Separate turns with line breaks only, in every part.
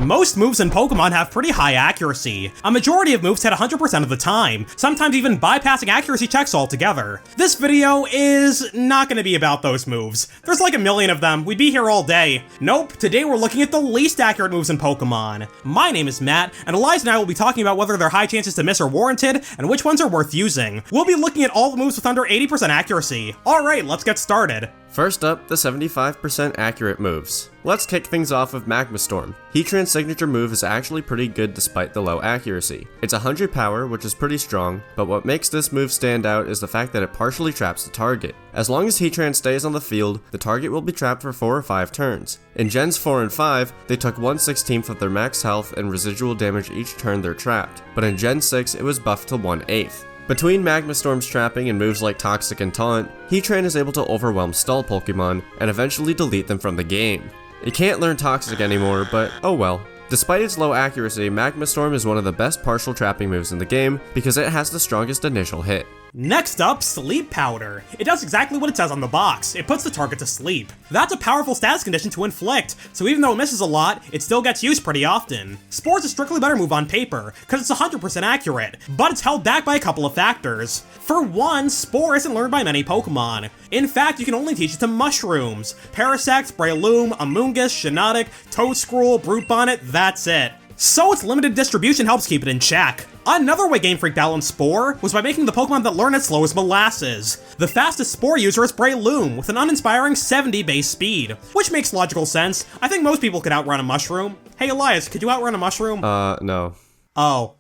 Most moves in Pokemon have pretty high accuracy. A majority of moves hit 100% of the time, sometimes even bypassing accuracy checks altogether. This video is not gonna be about those moves. There's like a million of them, we'd be here all day. Nope, today we're looking at the least accurate moves in Pokemon. My name is Matt, and Eliza and I will be talking about whether their high chances to miss are warranted, and which ones are worth using. We'll be looking at all the moves with under 80% accuracy. Alright, let's get started.
First up, the 75% accurate moves. Let's kick things off with Magma Storm. Heatran's signature move is actually pretty good despite the low accuracy. It's 100 power, which is pretty strong, but what makes this move stand out is the fact that it partially traps the target. As long as Heatran stays on the field, the target will be trapped for 4 or 5 turns. In Gens 4 and 5, they took 1/16 of their max health and residual damage each turn they're trapped, but in Gen 6 it was buffed to 1/8. Between Magma Storm's trapping and moves like Toxic and Taunt, Heatran is able to overwhelm stall Pokemon and eventually delete them from the game. It can't learn Toxic anymore, but oh well. Despite its low accuracy, Magma Storm is one of the best partial trapping moves in the game because it has the strongest initial hit.
Next up, Sleep Powder. It does exactly what it says on the box. It puts the target to sleep. That's a powerful status condition to inflict, so even though it misses a lot, it still gets used pretty often. Spore is a strictly better move on paper, because it's 100% accurate, but it's held back by a couple of factors. For one, Spore isn't learned by many Pokemon. In fact, you can only teach it to mushrooms. Parasect, Breloom, Amoonguss, Shiinotic, Toedscruel, Brute Bonnet, that's it. So its limited distribution helps keep it in check. Another way Game Freak balanced Spore was by making the Pokemon that learn as slow as molasses. The fastest Spore user is Breloom, with an uninspiring 70 base speed, which makes logical sense. I think most people could outrun a mushroom. Hey Elias, could you outrun a mushroom?
No.
Oh.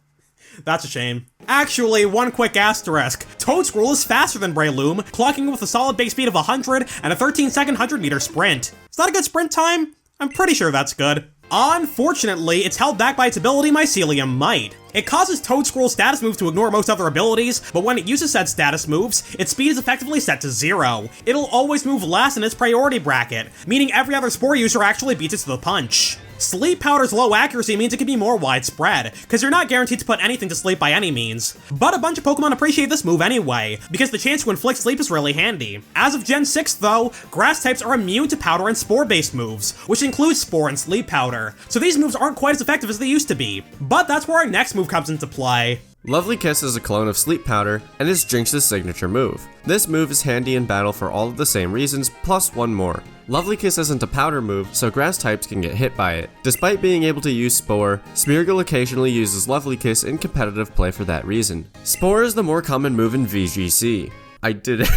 That's a shame. Actually, one quick asterisk. Toedscruel is faster than Breloom, clocking with a solid base speed of 100 and a 13-second 100-meter sprint. Is that a good sprint time? I'm pretty sure that's good. Unfortunately, it's held back by its ability Mycelium Might. It causes Toedscruel's status move to ignore most other abilities, but when it uses said status moves, its speed is effectively set to 0. It'll always move last in its priority bracket, meaning every other Spore user actually beats it to the punch. Sleep Powder's low accuracy means it can be more widespread, because you're not guaranteed to put anything to sleep by any means. But a bunch of Pokemon appreciate this move anyway, because the chance to inflict sleep is really handy. As of Gen 6 though, Grass types are immune to Powder and Spore-based moves, which includes Spore and Sleep Powder, so these moves aren't quite as effective as they used to be. But that's where our next move comes into play.
Lovely Kiss is a clone of Sleep Powder, and is Jynx's signature move. This move is handy in battle for all of the same reasons, plus one more. Lovely Kiss isn't a powder move, so grass types can get hit by it. Despite being able to use Spore, Smeargle occasionally uses Lovely Kiss in competitive play for that reason. Spore is the more common move in VGC. I did it.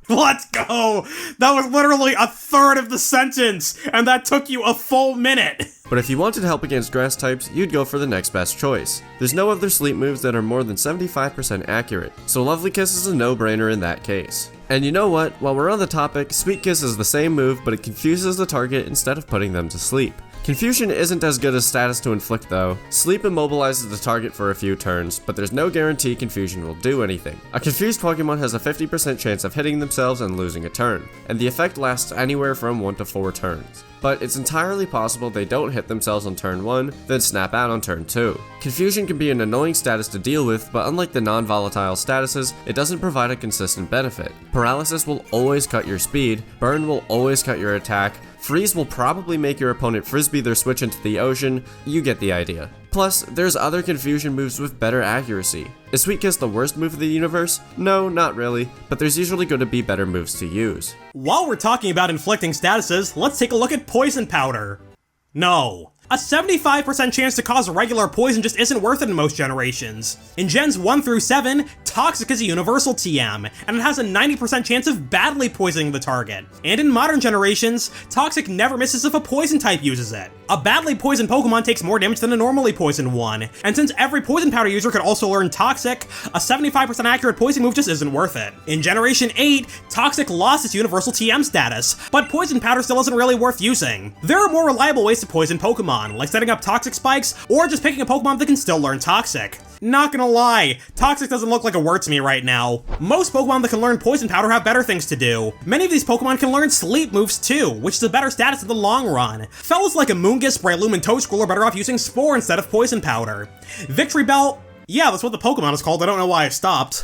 Let's go! That was literally a third of the sentence, and that took you a full minute!
But if you wanted help against grass types, you'd go for the next best choice. There's no other sleep moves that are more than 75% accurate, so Lovely Kiss is a no-brainer in that case. And you know what, while we're on the topic, Sweet Kiss is the same move, but it confuses the target instead of putting them to sleep. Confusion isn't as good as status to inflict though. Sleep immobilizes the target for a few turns, but there's no guarantee Confusion will do anything. A confused Pokemon has a 50% chance of hitting themselves and losing a turn, and the effect lasts anywhere from 1 to 4 turns. But it's entirely possible they don't hit themselves on turn 1, then snap out on turn 2. Confusion can be an annoying status to deal with, but unlike the non-volatile statuses, it doesn't provide a consistent benefit. Paralysis will always cut your speed, Burn will always cut your attack, Freeze will probably make your opponent frisbee their switch into the ocean, you get the idea. Plus, there's other Confusion moves with better accuracy. Is Sweet Kiss the worst move of the universe? No, not really, but there's usually going to be better moves to use.
While we're talking about inflicting statuses, let's take a look at Poison Powder. No. A 75% chance to cause a regular poison just isn't worth it in most generations. In Gens 1 through 7, Toxic is a universal TM, and it has a 90% chance of badly poisoning the target. And in modern generations, Toxic never misses if a poison type uses it. A badly poisoned Pokemon takes more damage than a normally poisoned one, and since every Poison Powder user could also learn Toxic, a 75% accurate poison move just isn't worth it. In Generation 8, Toxic lost its universal TM status, but Poison Powder still isn't really worth using. There are more reliable ways to poison Pokemon, like setting up Toxic Spikes, or just picking a Pokemon that can still learn Toxic. Not gonna lie, Toxic doesn't look like a word to me right now. Most Pokemon that can learn Poison Powder have better things to do. Many of these Pokemon can learn Sleep moves too, which is a better status in the long run. Fellas like Amoonguss, Breloom, and Toedscruel are better off using Spore instead of Poison Powder. Victory Belt, Yeah, that's what the Pokemon is called. I don't know why I stopped.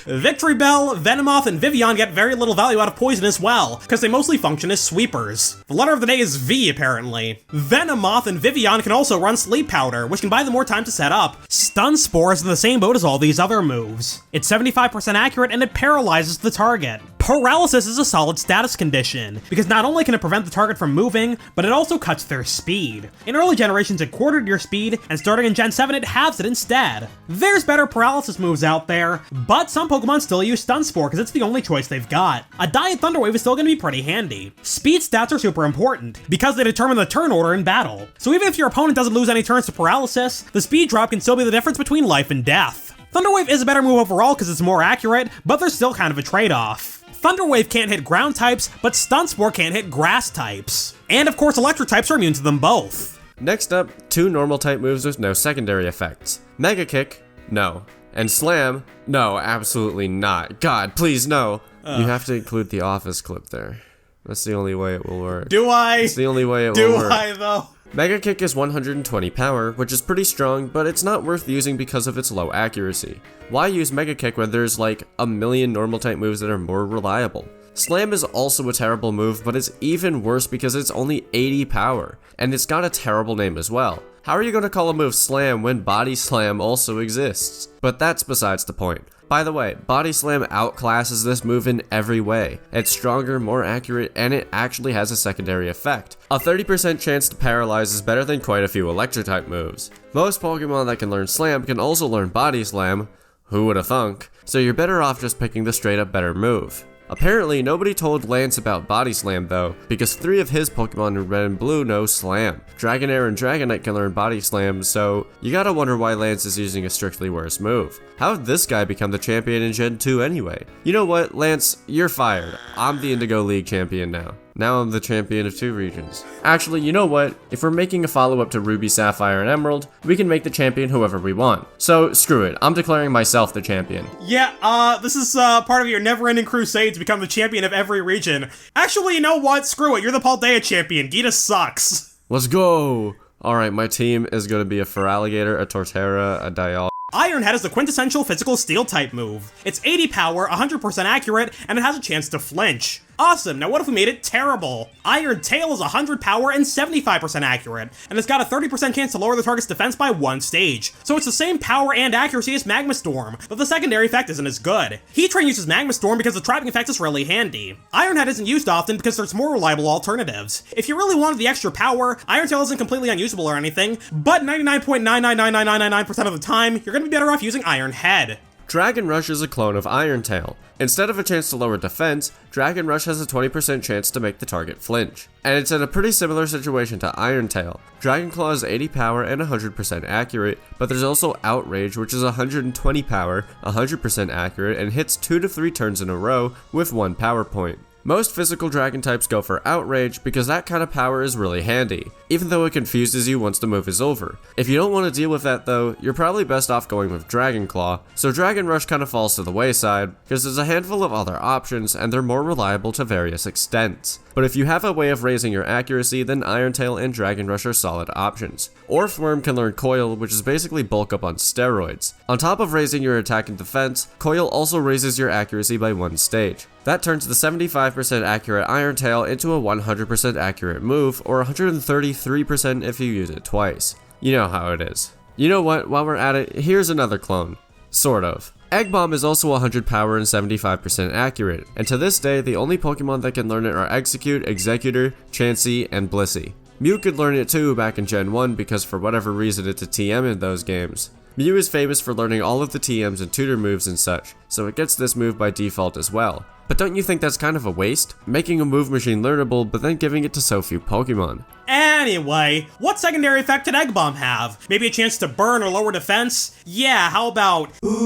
Victory Bell, Venomoth, and Vivillon get very little value out of poison as well, because they mostly function as sweepers. The letter of the day is V, apparently. Venomoth and Vivillon can also run Sleep Powder, which can buy them more time to set up. Stun Spore is in the same boat as all these other moves. It's 75% accurate and it paralyzes the target. Paralysis is a solid status condition, because not only can it prevent the target from moving, but it also cuts their speed. In early generations it quartered your speed, and starting in Gen 7 it halves it instead. There's better paralysis moves out there, but some Pokemon still use Stun Spore because it's the only choice they've got. A Diet Thunder Wave is still going to be pretty handy. Speed stats are super important, because they determine the turn order in battle. So even if your opponent doesn't lose any turns to paralysis, the speed drop can still be the difference between life and death. Thunder Wave is a better move overall because it's more accurate, but there's still kind of a trade-off. Thunder Wave can't hit ground types, but Stun Spore can't hit grass types. And of course, electric types are immune to them both.
Next up, 2 normal type moves with no secondary effects. Mega Kick, no. And Slam, no, absolutely not. God, please, no. You have to include the office clip there. That's the only way it will work.
Do I?
It's the only way it will work.
Do I, though?
Mega Kick is 120 power, which is pretty strong, but it's not worth using because of its low accuracy. Why use Mega Kick when there's like a million normal type moves that are more reliable? Slam is also a terrible move, but it's even worse because it's only 80 power, and it's got a terrible name as well. How are you going to call a move Slam when Body Slam also exists? But that's besides the point. By the way, Body Slam outclasses this move in every way. It's stronger, more accurate, and it actually has a secondary effect. A 30% chance to paralyze is better than quite a few electric-type moves. Most Pokemon that can learn Slam can also learn Body Slam. Who would have thunk? So you're better off just picking the straight-up better move. Apparently, nobody told Lance about Body Slam though, because 3 of his Pokemon in Red and Blue know Slam. Dragonair and Dragonite can learn Body Slam, so you gotta wonder why Lance is using a strictly worse move. How did this guy become the champion in Gen 2 anyway? You know what, Lance, you're fired. I'm the Indigo League champion now. Now I'm the champion of 2 regions. Actually, you know what? If we're making a follow-up to Ruby, Sapphire, and Emerald, we can make the champion whoever we want. So, screw it. I'm declaring myself the champion.
Yeah, this is part of your never-ending crusade to become the champion of every region. Actually, you know what? Screw it. You're the Paldea champion. Gita sucks.
Let's go! Alright, my team is gonna be a Feraligatr, a Torterra, a Dialga.
Iron Head is the quintessential physical steel type move. It's 80 power, 100% accurate, and it has a chance to flinch. Awesome, now what if we made it terrible? Iron Tail is 100 power and 75% accurate, and it's got a 30% chance to lower the target's defense by 1 stage. So it's the same power and accuracy as Magma Storm, but the secondary effect isn't as good. Heat Train uses Magma Storm because the trapping effect is really handy. Iron Head isn't used often because there's more reliable alternatives. If you really wanted the extra power, Iron Tail isn't completely unusable or anything, but 99.9999999% of the time, you're gonna be better off using Iron Head.
Dragon Rush is a clone of Iron Tail. Instead of a chance to lower defense, Dragon Rush has a 20% chance to make the target flinch. And it's in a pretty similar situation to Iron Tail. Dragon Claw is 80 power and 100% accurate, but there's also Outrage, which is 120 power, 100% accurate, and hits 2 to 3 turns in a row with 1 power point. Most physical dragon types go for Outrage because that kind of power is really handy, even though it confuses you once the move is over. If you don't want to deal with that though, you're probably best off going with Dragon Claw, so Dragon Rush kind of falls to the wayside, because there's a handful of other options and they're more reliable to various extents. But if you have a way of raising your accuracy, then Iron Tail and Dragon Rush are solid options. Orthworm can learn Coil, which is basically bulk up on steroids. On top of raising your attack and defense, Coil also raises your accuracy by 1 stage. That turns the 75% accurate Iron Tail into a 100% accurate move, or 133% if you use it twice. You know how it is. You know what, while we're at it, here's another clone. Sort of. Egg Bomb is also 100 power and 75% accurate, and to this day, the only Pokemon that can learn it are Execute, Executor, Chansey, and Blissey. Mew could learn it too back in Gen 1 because for whatever reason it's a TM in those games. Mew is famous for learning all of the TMs and tutor moves and such, so it gets this move by default as well. But don't you think that's kind of a waste? Making a move machine learnable, but then giving it to so few Pokemon.
Anyway, what secondary effect did Egg Bomb have? Maybe a chance to burn or lower defense? Yeah, how about... Ooh,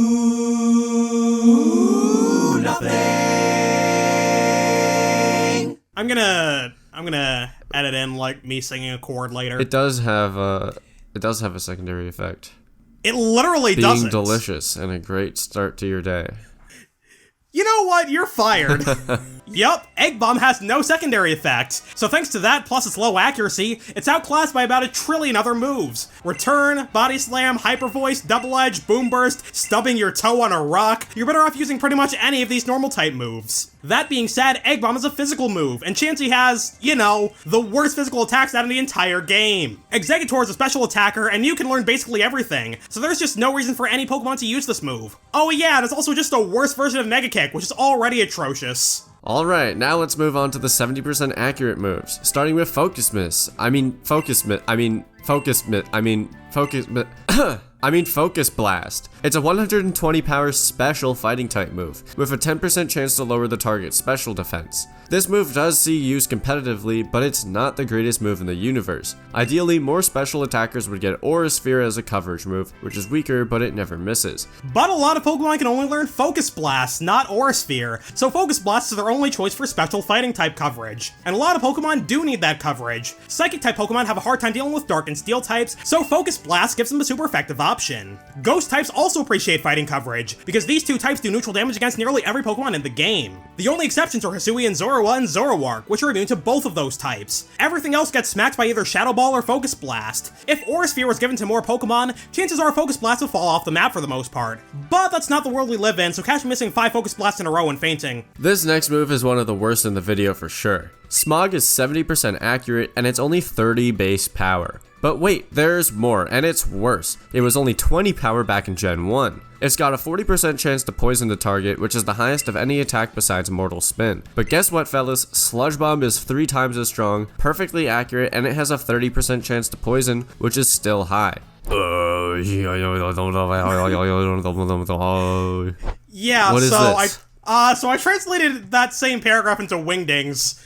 nothing! I'm gonna edit in, like, me singing a chord later.
It does have a secondary effect.
It literally doesn't.
Being delicious and a great start to your day.
You know what? You're fired. Yup, Egg Bomb has no secondary effect. So thanks to that, plus its low accuracy, it's outclassed by about 1 trillion other moves. Return, Body Slam, Hyper Voice, Double Edge, Boom Burst, stubbing your toe on a rock. You're better off using pretty much any of these normal type moves. That being said, Egg Bomb is a physical move, and Chansey has, you know, the worst physical attacks out of the entire game. Exeggutor is a special attacker, and you can learn basically everything, so there's just no reason for any Pokemon to use this move. Oh yeah, and it's also just a worse version of Mega Kick, which is already atrocious.
Alright, now let's move on to the 70% accurate moves, starting with Focus Blast. It's a 120 power special fighting type move, with a 10% chance to lower the target's special defense. This move does see use competitively, but it's not the greatest move in the universe. Ideally, more special attackers would get Aura Sphere as a coverage move, which is weaker, but it never misses.
But a lot of Pokemon can only learn Focus Blast, not Aura Sphere, so Focus Blast is their only choice for special fighting type coverage. And a lot of Pokemon do need that coverage. Psychic type Pokemon have a hard time dealing with Dark and Steel types, so Focus Blast gives them a super effective option. Ghost types also appreciate fighting coverage, because these two types do neutral damage against nearly every Pokemon in the game. The only exceptions are Hisui and Zorua and Zoroark, which are immune to both of those types. Everything else gets smacked by either Shadow Ball or Focus Blast. If Aura Sphere was given to more Pokemon, chances are Focus Blast would fall off the map for the most part. But that's not the world we live in, so catch me missing 5 Focus Blasts in a row and fainting.
This next move is one of the worst in the video for sure. Smog is 70% accurate, and it's only 30 base power. But wait, there's more, and it's worse. It was only 20 power back in Gen 1. It's got a 40% chance to poison the target, which is the highest of any attack besides Mortal Spin. But guess what, fellas? Sludge Bomb is 3 times as strong, perfectly accurate, and it has a 30% chance to poison, which is still high.
Yeah,
what is this?
So I translated that same paragraph into Wingdings.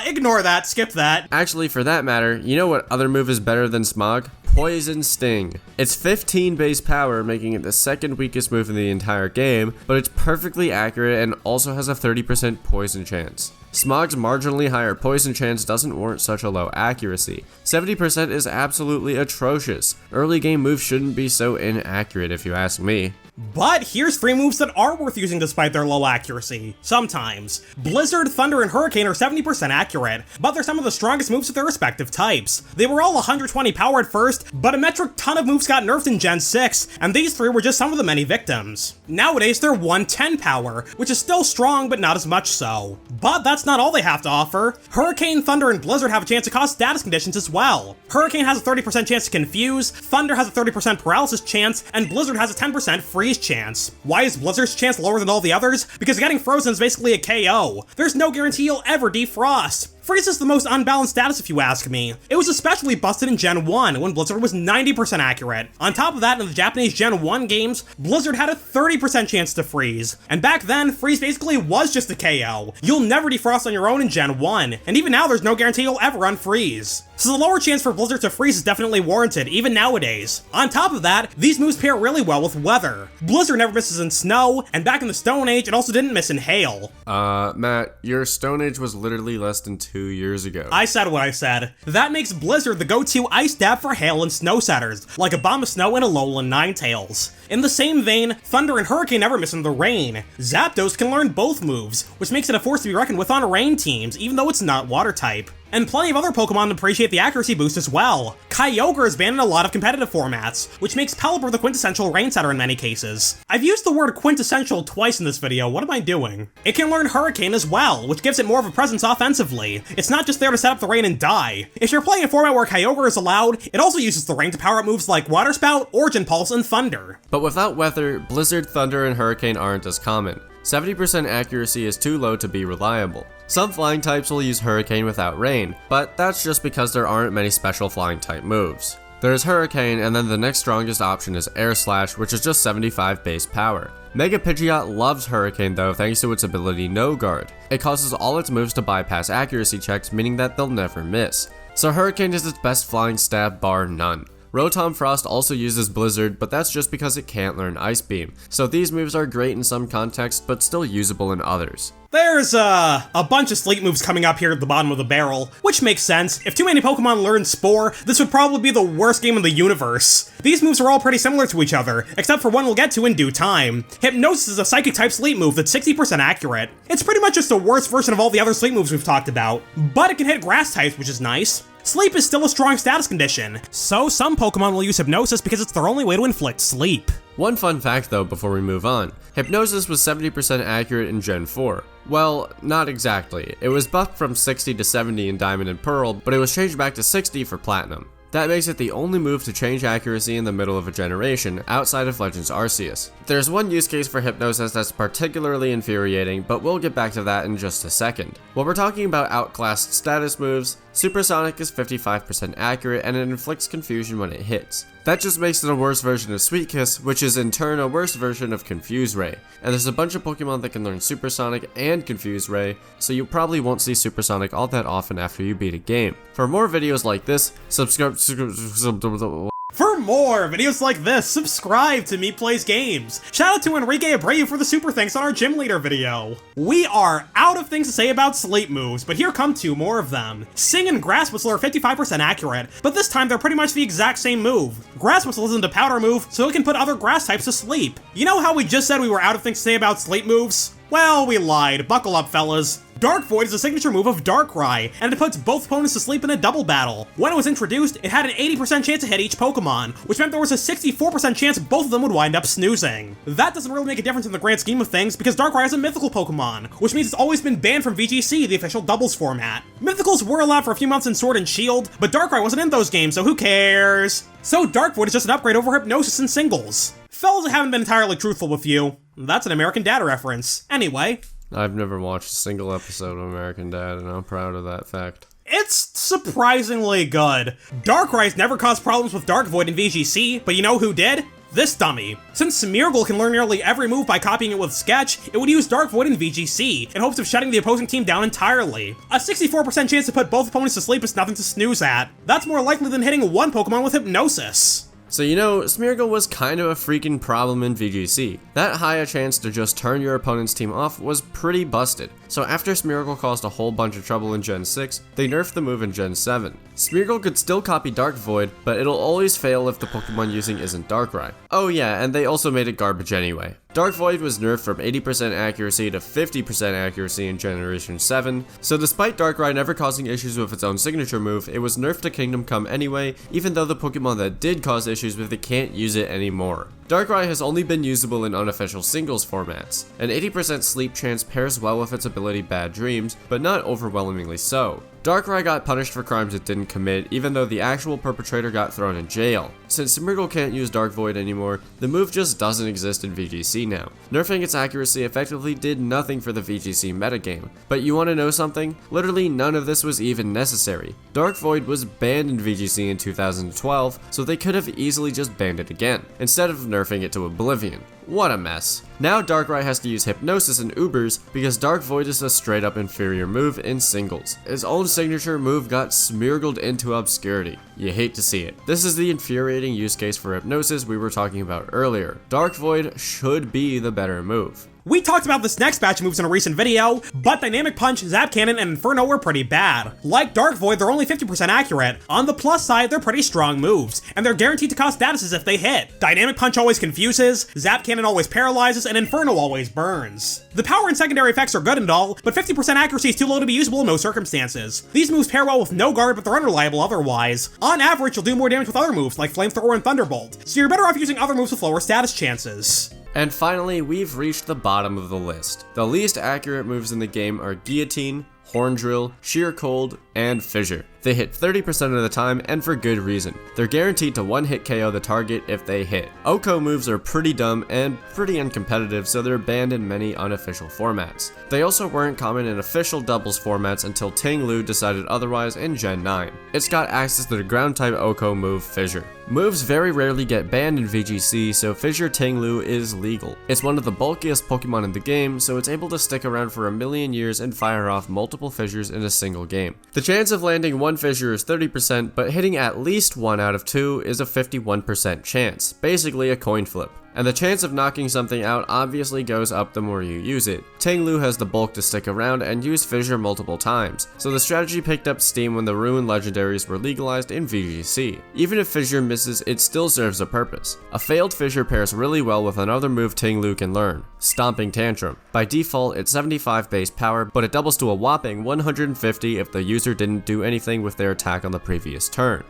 Ignore that, skip that.
Actually, for that matter, you know what other move is better than Smog? Poison Sting. It's 15 base power, making it the second weakest move in the entire game, but it's perfectly accurate and also has a 30% poison chance. Smog's marginally higher poison chance doesn't warrant such a low accuracy. 70% is absolutely atrocious. Early game moves shouldn't be so inaccurate if you ask me.
But here's 3 moves that are worth using despite their low accuracy. Sometimes. Blizzard, Thunder, and Hurricane are 70% accurate, but they're some of the strongest moves of their respective types. They were all 120 power at first, but a metric ton of moves got nerfed in Gen 6, and these 3 were just some of the many victims. Nowadays, they're 110 power, which is still strong, but not as much so. But that's not all they have to offer. Hurricane, Thunder, and Blizzard have a chance to cause status conditions as well. Hurricane has a 30% chance to confuse, Thunder has a 30% paralysis chance, and Blizzard has a 10% freeze chance. Why is Blizzard's chance lower than all the others? Because getting frozen is basically a KO. There's no guarantee you'll ever defrost. Freeze is the most unbalanced status if you ask me. It was especially busted in Gen 1 when Blizzard was 90% accurate. On top of that, in the Japanese Gen 1 games, Blizzard had a 30% chance to freeze. And back then, freeze basically was just a KO. You'll never defrost on your own in Gen 1, and even now there's no guarantee you'll ever unfreeze. So the lower chance for Blizzard to freeze is definitely warranted, even nowadays. On top of that, these moves pair really well with weather. Blizzard never misses in snow, and back in the Stone Age, it also didn't miss in hail.
Matt, your Stone Age was literally less than 2 years ago.
I said what I said. That makes Blizzard the go-to ice dab for hail and snow setters, like a Bomb of Snow and Alolan Ninetales. In the same vein, Thunder and Hurricane never miss in the rain. Zapdos can learn both moves, which makes it a force to be reckoned with on rain teams, even though it's not water type. And plenty of other Pokemon appreciate the accuracy boost as well. Kyogre is banned in a lot of competitive formats, which makes Pelipper the quintessential rain setter in many cases. I've used the word quintessential twice in this video, what am I doing? It can learn Hurricane as well, which gives it more of a presence offensively. It's not just there to set up the rain and die. If you're playing a format where Kyogre is allowed, it also uses the rain to power up moves like Water Spout, Origin Pulse, and Thunder.
But without weather, Blizzard, Thunder, and Hurricane aren't as common. 70% accuracy is too low to be reliable. Some flying types will use Hurricane without rain, but that's just because there aren't many special flying type moves. There's Hurricane, and then the next strongest option is Air Slash, which is just 75 base power. Mega Pidgeot loves Hurricane though, thanks to its ability No Guard. It causes all its moves to bypass accuracy checks, meaning that they'll never miss. So Hurricane is its best flying stab bar none. Rotom Frost also uses Blizzard, but that's just because it can't learn Ice Beam. So these moves are great in some contexts, but still usable in others.
There's a bunch of sleep moves coming up here at the bottom of the barrel, which makes sense. If too many Pokemon learn Spore, this would probably be the worst game in the universe. These moves are all pretty similar to each other, except for one we'll get to in due time. Hypnosis is a Psychic-type sleep move that's 60% accurate. It's pretty much just a worse version of all the other sleep moves we've talked about, but it can hit Grass types, which is nice. Sleep is still a strong status condition, so some Pokemon will use Hypnosis because it's their only way to inflict sleep.
One fun fact though before we move on, Hypnosis was 70% accurate in Gen 4. Well, not exactly. It was buffed from 60 to 70 in Diamond and Pearl, but it was changed back to 60 for Platinum. That makes it the only move to change accuracy in the middle of a generation, outside of Legends Arceus. There's one use case for Hypnosis that's particularly infuriating, but we'll get back to that in just a second. While we're talking about outclassed status moves, Supersonic is 55% accurate and it inflicts confusion when it hits. That just makes it a worse version of Sweet Kiss, which is in turn a worse version of Confuse Ray. And there's a bunch of Pokemon that can learn Supersonic and Confuse Ray, so you probably won't see Supersonic all that often after you beat a game. For more videos like this, subscribe.
For more videos like this, subscribe to MEPlaysGames. Shout out to Enrique Abreu for the super thanks on our gym leader video. We are out of things to say about sleep moves, but here come two more of them. Sing and Grass Whistle are 55% accurate, but this time they're pretty much the exact same move. Grass Whistle isn't a powder move, so it can put other grass types to sleep. You know how we just said we were out of things to say about sleep moves? Well, we lied. Buckle up, fellas. Dark Void is a signature move of Darkrai, and it puts both opponents to sleep in a double battle. When it was introduced, it had an 80% chance to hit each Pokemon, which meant there was a 64% chance both of them would wind up snoozing. That doesn't really make a difference in the grand scheme of things, because Darkrai is a mythical Pokemon, which means it's always been banned from VGC, the official doubles format. Mythicals were allowed for a few months in Sword and Shield, but Darkrai wasn't in those games, so who cares? So Dark Void is just an upgrade over Hypnosis in singles. Fellas, I haven't been entirely truthful with you. That's an American Dad reference. Anyway.
I've never watched a single episode of American Dad, and I'm proud of that fact.
It's surprisingly good. Darkrai's never caused problems with Dark Void in VGC, but you know who did? This dummy. Since Smeargle can learn nearly every move by copying it with Sketch, it would use Dark Void in VGC, in hopes of shutting the opposing team down entirely. A 64% chance to put both opponents to sleep is nothing to snooze at. That's more likely than hitting one Pokemon with Hypnosis.
So you know, Smeargle was kind of a freaking problem in VGC. That high a chance to just turn your opponent's team off was pretty busted. So after Smeargle caused a whole bunch of trouble in Gen 6, they nerfed the move in Gen 7. Smeargle could still copy Dark Void, but it'll always fail if the Pokemon using isn't Darkrai. Oh yeah, and they also made it garbage anyway. Dark Void was nerfed from 80% accuracy to 50% accuracy in Generation 7, so despite Darkrai never causing issues with its own signature move, it was nerfed to Kingdom Come anyway, even though the Pokemon that did cause issues with it can't use it anymore. Darkrai has only been usable in unofficial singles formats. An 80% sleep chance pairs well with its ability Bad Dreams, but not overwhelmingly so. Darkrai got punished for crimes it didn't commit, even though the actual perpetrator got thrown in jail. Since Smeargle can't use Dark Void anymore, the move just doesn't exist in VGC now. Nerfing its accuracy effectively did nothing for the VGC metagame. But you want to know something? Literally none of this was even necessary. Dark Void was banned in VGC in 2012, so they could have easily just banned it again, instead of nerfing it to oblivion. What a mess. Now Darkrai has to use Hypnosis in Ubers because Dark Void is a straight up inferior move in singles. His own signature move got Smeargled into obscurity. You hate to see it. This is the infuriating use case for Hypnosis we were talking about earlier. Dark Void should be the better move.
We talked about this next batch of moves in a recent video, but Dynamic Punch, Zap Cannon, and Inferno were pretty bad. Like Dark Void, they're only 50% accurate. On the plus side, they're pretty strong moves, and they're guaranteed to cause statuses if they hit. Dynamic Punch always confuses, Zap Cannon always paralyzes, and Inferno always burns. The power and secondary effects are good and all, but 50% accuracy is too low to be usable in most circumstances. These moves pair well with no guard, but they're unreliable otherwise. On average, you'll do more damage with other moves, like Flamethrower and Thunderbolt, so you're better off using other moves with lower status chances.
And finally, we've reached the bottom of the list. The least accurate moves in the game are Guillotine, Horn Drill, Sheer Cold, and Fissure. They hit 30% of the time, and for good reason. They're guaranteed to one-hit KO the target if they hit. OHKO moves are pretty dumb and pretty uncompetitive, so they're banned in many unofficial formats. They also weren't common in official doubles formats until Ting Lu decided otherwise in Gen 9. It's got access to the ground-type OHKO move Fissure. Moves very rarely get banned in VGC, so Fissure Ting Lu is legal. It's one of the bulkiest Pokemon in the game, so it's able to stick around for a million years and fire off multiple fissures in a single game. The The chance of landing one fissure is 30%, but hitting at least 1 out of 2 is a 51% chance, basically a coin flip. And the chance of knocking something out obviously goes up the more you use it. Ting-Lu has the bulk to stick around and use Fissure multiple times, so the strategy picked up steam when the Ruin legendaries were legalized in VGC. Even if Fissure misses, it still serves a purpose. A failed Fissure pairs really well with another move Ting-Lu can learn, Stomping Tantrum. By default, it's 75 base power, but it doubles to a whopping 150 if the user didn't do anything with their attack on the previous turn.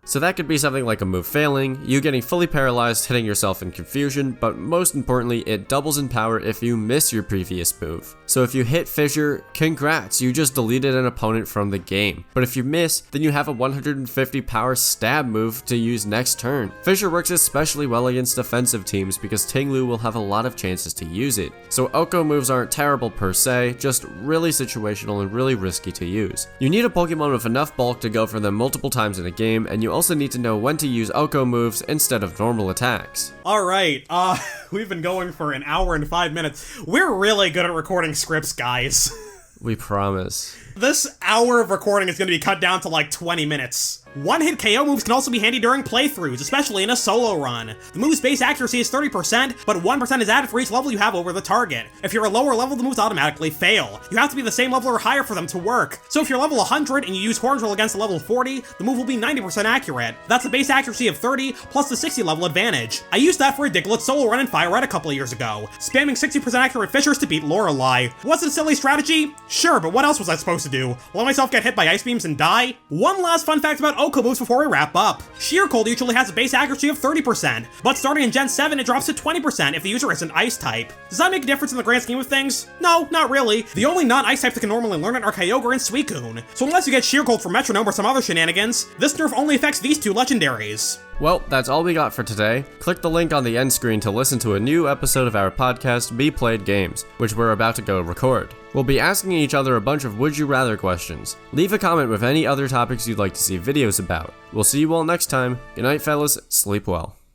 So that could be something like a move failing, you getting fully paralyzed, hitting yourself in confusion, but most importantly, it doubles in power if you miss your previous move. So if you hit Fissure, congrats, you just deleted an opponent from the game. But if you miss, then you have a 150 power stab move to use next turn. Fissure works especially well against defensive teams because Ting-Lu will have a lot of chances to use it. So Oko moves aren't terrible per se, just really situational and really risky to use. You need a Pokemon with enough bulk to go for them multiple times in a game, and you also need to know when to use Oko moves instead of normal attacks.
Alright, we've been going for an hour and 5 minutes. We're really good at recording scripts, guys.
We promise.
This hour of recording is going to be cut down to like 20 minutes. One-hit KO moves can also be handy during playthroughs, especially in a solo run. The move's base accuracy is 30%, but 1% is added for each level you have over the target. If you're a lower level, the moves automatically fail. You have to be the same level or higher for them to work. So if you're level 100 and you use Horn Drill against a level 40, the move will be 90% accurate. That's a base accuracy of 30 plus the 60 level advantage. I used that for a Diglett solo run in Fire Red a couple of years ago, spamming 60% accurate Fissures to beat Lorelei. Was it a silly strategy? Sure, but what else was I supposed to do? Let myself get hit by ice beams and die? One last fun fact about Oko moves before we wrap up. Sheer Cold usually has a base accuracy of 30%, but starting in Gen 7 it drops to 20% if the user isn't Ice type. Does that make a difference in the grand scheme of things? No, not really. The only non-Ice types that can normally learn it are Kyogre and Suicune, so unless you get Sheer Cold from Metronome or some other shenanigans, this nerf only affects these two legendaries.
Well, that's all we got for today. Click the link on the end screen to listen to a new episode of our podcast, MEPlaysGames, which we're about to go record. We'll be asking each other a bunch of would you rather questions. Leave a comment with any other topics you'd like to see videos about. We'll see you all next time. Good night, fellas. Sleep well.